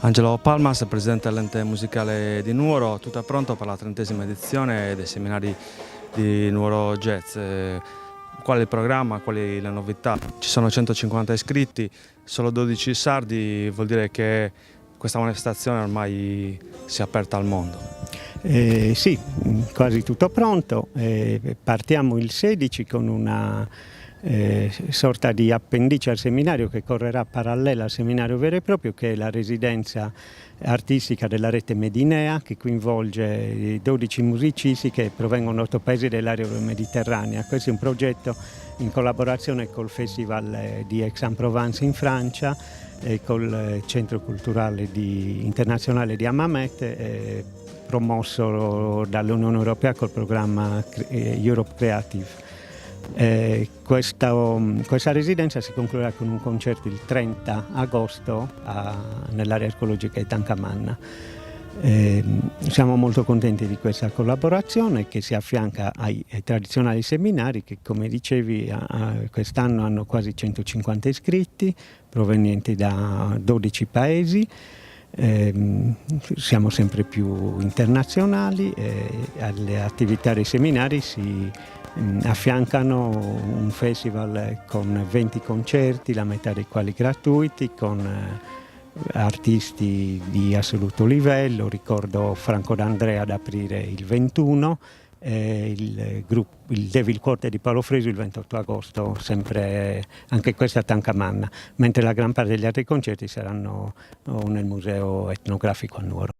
Angelo Palmas, presidente dell'ente musicale di Nuoro, tutto è pronto per la 30ª edizione dei seminari di Nuoro Jazz. Qual è il programma, quali le novità? Ci sono 150 iscritti, solo 12 sardi, vuol dire che questa manifestazione ormai si è aperta al mondo. Sì, quasi tutto pronto. Partiamo il 16 con una sorta di appendice al seminario che correrà parallela al seminario vero e proprio, che è la residenza artistica della rete Medinea, che coinvolge 12 musicisti che provengono da 8 paesi dell'area mediterranea. Questo è un progetto in collaborazione col Festival di Aix-en-Provence in Francia e col Centro Culturale Internazionale di Hammamet, promosso dall'Unione Europea col programma Europe Creative. Questa residenza si concluderà con un concerto il 30 agosto nell'area archeologica di Tancamanna. Siamo molto contenti di questa collaborazione che si affianca ai tradizionali seminari che, come dicevi, quest'anno hanno quasi 150 iscritti provenienti da 12 paesi. Siamo sempre più internazionali e alle attività dei seminari si affiancano un festival con 20 concerti, la metà dei quali gratuiti, con artisti di assoluto livello. Ricordo Franco D'Andrea ad aprire il 21, il Devil Quartet di Paolo Fresu il 28 agosto, sempre anche questa a Tancamanna, mentre la gran parte degli altri concerti saranno nel Museo Etnografico a Nuoro.